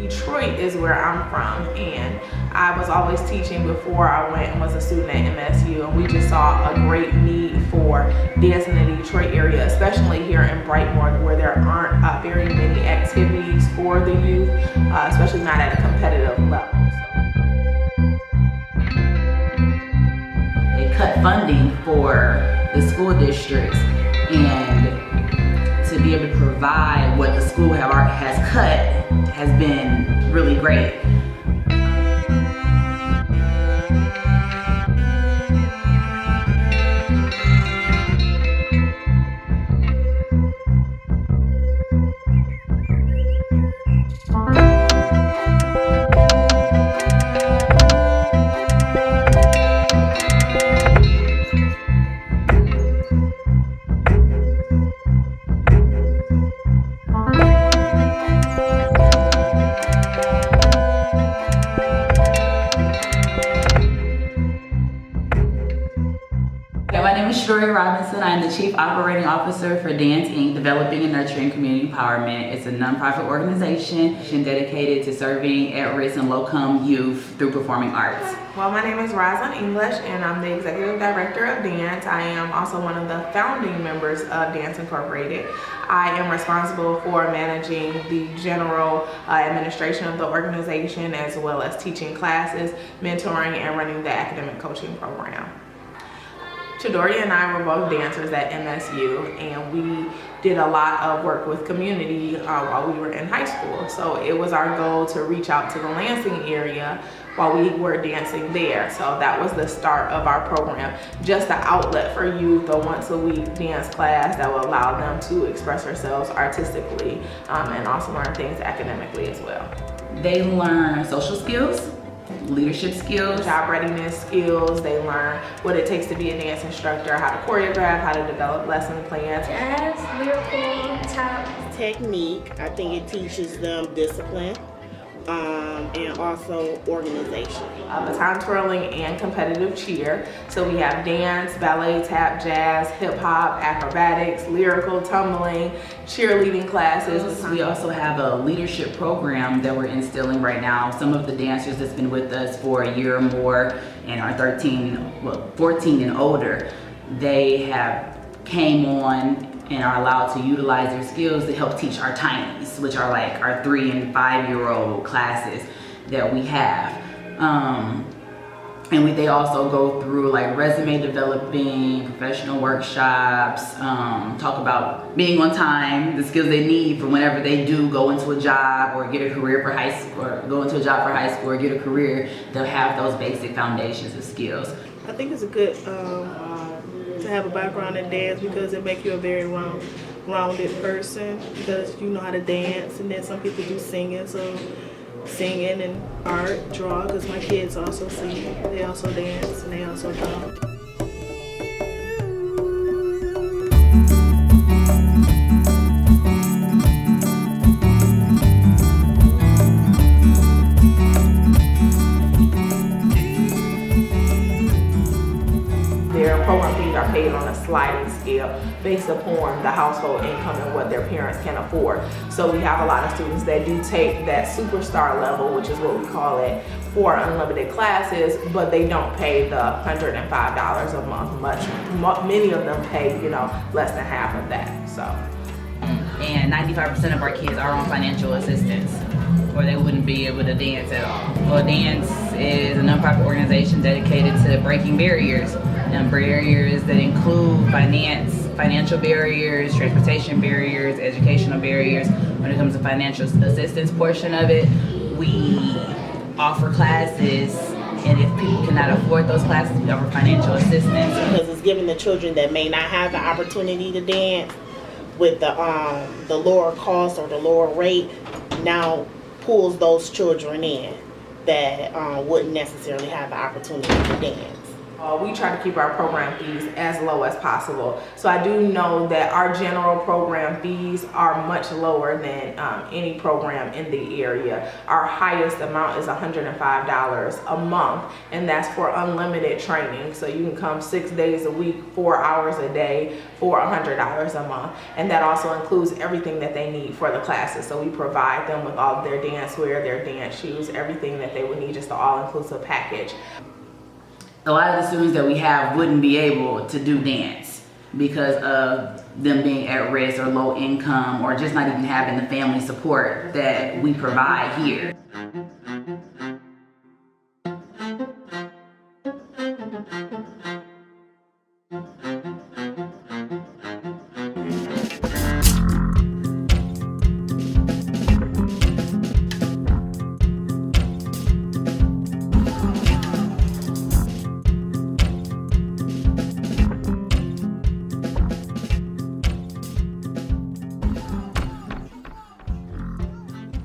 Detroit is where I'm from, and I was always teaching before I went and was a student at MSU, and we just saw a great need for dance in the Detroit area, especially here in Brightmoor, where there aren't very many activities for the youth, especially not at a competitive level. They cut funding for the school districts, and to be able to provide what the school has cut has been really great. My name is Robinson. I'm the Chief Operating Officer for Dance Inc., Developing and Nurturing Community Empowerment. It's a nonprofit organization dedicated to serving at-risk and low-income youth through performing arts. Well, my name is Rosalind English, and I'm the Executive Director of Dance. I am also one of the founding members of Dance Incorporated. I am responsible for managing the general administration of the organization, as well as teaching classes, mentoring, and running the academic coaching program. Chadoria and I were both dancers at MSU, and we did a lot of work with community while we were in high school. So it was our goal to reach out to the Lansing area while we were dancing there. So that was the start of our program, just an outlet for youth, a once-a-week dance class that will allow them to express themselves artistically and also learn things academically as well. They learn social skills, leadership skills, job readiness skills. They learn what it takes to be a dance instructor, how to choreograph, how to develop lesson plans. Jazz, lyrical, tap. Technique, I think it teaches them discipline and also organization. Baton twirling and competitive cheer. So we have dance, ballet, tap, jazz, hip hop, acrobatics, lyrical, tumbling, cheerleading classes. We also have a leadership program that we're instilling right now. Some of the dancers that's been with us for a year or more and are 14 and older, they have came on and are allowed to utilize their skills to help teach our tinies, which are like our 3 and 5 year old classes that we have. And they also go through like resume developing, professional workshops, talk about being on time, the skills they need for whenever they do go into a job or get a career for high school, or go into a job for high school or get a career. They'll have those basic foundations of skills. I think it's a good to have a background in dance because it makes you a very rounded person because you know how to dance, and then some people do singing, so singing and art, draw, because my kids also sing, they also dance, and they also draw. Their program fees are paid on a sliding scale based upon the household income and what their parents can afford. So we have a lot of students that do take that superstar level, which is what we call it, for unlimited classes, but they don't pay the $105 a month. Many of them pay, less than half of that. So. And 95% of our kids are on financial assistance, or they wouldn't be able to dance at all. Well, Dance is a nonprofit organization dedicated to breaking barriers, and barriers that include financial barriers, transportation barriers, educational barriers. When it comes to financial assistance portion of it, we offer classes, and if people cannot afford those classes, we offer financial assistance. Because it's giving the children that may not have the opportunity to dance with the lower cost or the lower rate, now pulls those children in that wouldn't necessarily have the opportunity to dance. We try to keep our program fees as low as possible. So I do know that our general program fees are much lower than any program in the area. Our highest amount is $105 a month, and that's for unlimited training. So you can come 6 days a week, 4 hours a day for $100 a month. And that also includes everything that they need for the classes. So we provide them with all of their dance wear, their dance shoes, everything that they would need, just an all-inclusive package. A lot of the students that we have wouldn't be able to do dance because of them being at risk or low income, or just not even having the family support that we provide here.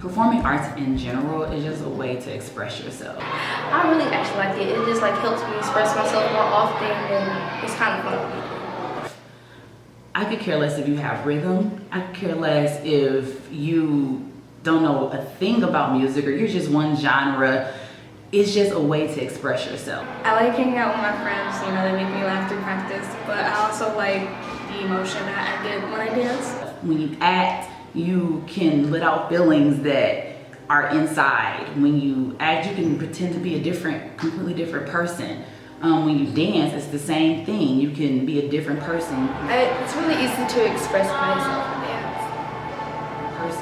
Performing arts in general is just a way to express yourself. I really actually like it. It just like helps me express myself more often, and it's kind of fun. I could care less if you have rhythm. I could care less if you don't know a thing about music or you're just one genre. It's just a way to express yourself. I like hanging out with my friends, you know, they make me laugh through practice, but I also like the emotion that I get when I dance. When you act, you can let out feelings that are inside. When you act, you can pretend to be a completely different person. When you dance, it's the same thing. You can be a different person. It's really easy to express myself in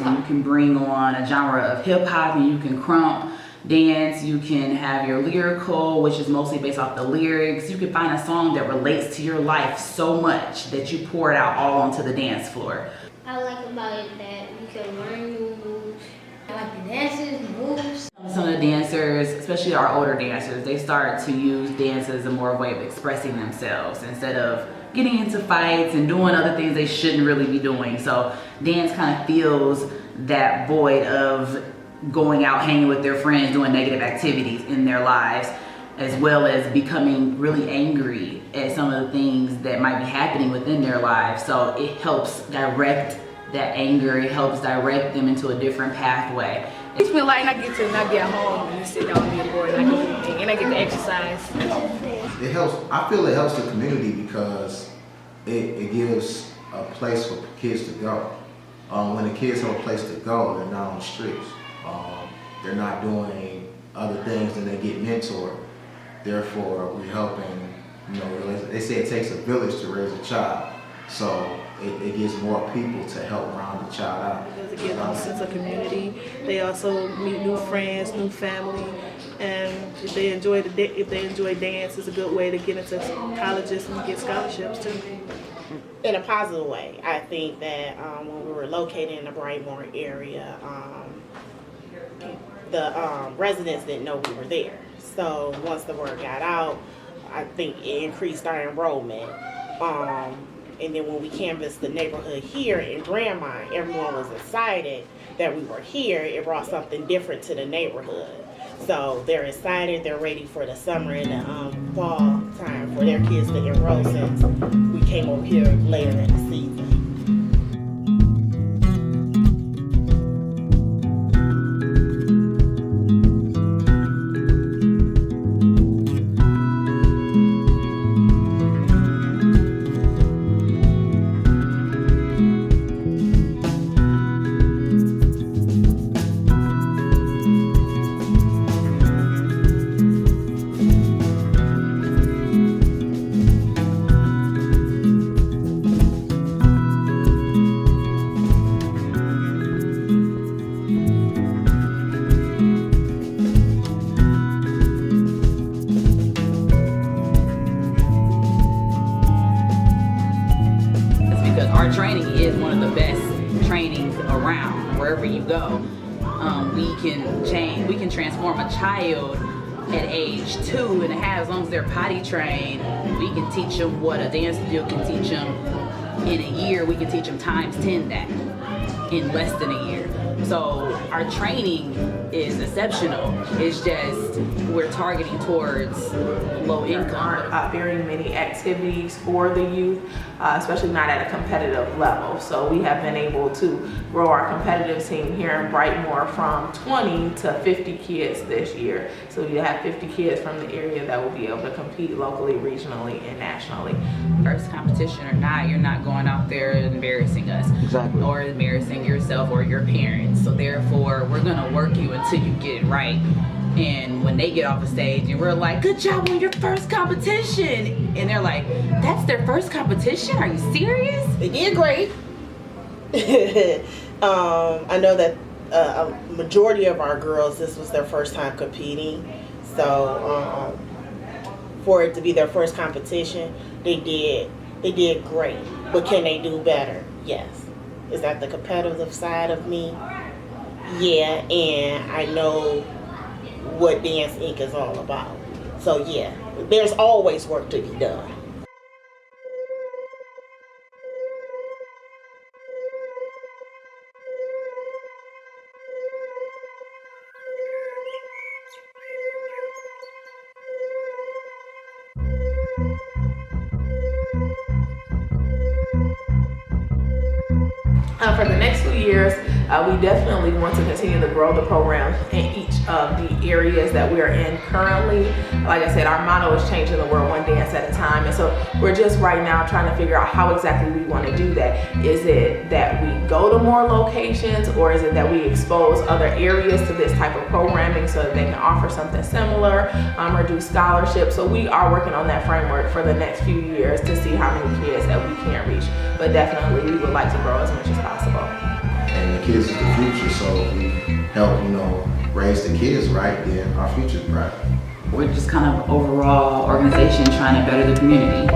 dance. You can bring on a genre of hip hop, and you can crump dance. You can have your lyrical, which is mostly based off the lyrics. You can find a song that relates to your life so much that you pour it out all onto the dance floor. I like about it that you can learn new moves. I like the dances, moves. Some of the dancers, especially our older dancers, they start to use dance as a more way of expressing themselves instead of getting into fights and doing other things they shouldn't really be doing. So dance kind of fills that void of going out, hanging with their friends, doing negative activities in their lives, as well as becoming really angry at some of the things that might be happening within their lives. So it helps direct that anger. It helps direct them into a different pathway. It's been like I get to not be at home and sit down and be bored, and I get to exercise. It helps. I feel it helps the community because it gives a place for kids to go. When the kids have a place to go, they're not on the streets. They're not doing other things, and they get mentored. Therefore, we're helping. You know, they say it takes a village to raise a child. So it gives more people to help round the child out. Because it gives them a sense of community. They also meet new friends, new family, and if they enjoy dance, it's a good way to get into colleges and get scholarships too. In a positive way, I think that when we were located in the Brightmore area, the residents didn't know we were there. So once the word got out, I think it increased our enrollment. And then when we canvassed the neighborhood here in Grandmont, everyone was excited that we were here. It brought something different to the neighborhood. So they're excited, they're ready for the summer and the fall time for their kids to enroll since we came over here later in the season. Our training is one of the best trainings around. Wherever you go, we can transform a child at age 2.5, as long as they're potty trained. We can teach them what a dance studio can teach them in a year. We can teach them times 10 that in less than a year. So our training is exceptional. It's just we're targeting towards low There income. aren't very many activities for the youth, especially not at a competitive level. So we have been able to grow our competitive team here in Brightmoor from 20 to 50 kids this year. So we have 50 kids from the area that will be able to compete locally, regionally, and nationally. First competition or not, you're not going out there embarrassing us. Exactly. Or embarrassing yourself or your parents. So therefore, we're gonna work you until you get it right. And when they get off the stage and we're like, good job on your first competition. And they're like, that's their first competition? Are you serious? They did great. I know that a majority of our girls, this was their first time competing. So for it to be their first competition, they did great. But can they do better? Yes. Is that the competitive side of me? Yeah, and I know what Dance Inc. is all about. So yeah, there's always work to be done. For the next few years, we definitely want to continue to grow the program in each of the areas that we're in currently. Like I said, our motto is changing the world one dance at a time. And so we're just right now trying to figure out how exactly we want to do that. Is it that we go to more locations, or is it that we expose other areas to this type of programming so that they can offer something similar, or do scholarships? So we are working on that framework for the next few years to see how many kids that we can reach. But definitely we would like to grow as much as possible. And the kids is the future, so if we help, raise the kids right, then our future's bright. We're just kind of overall organization trying to better the community.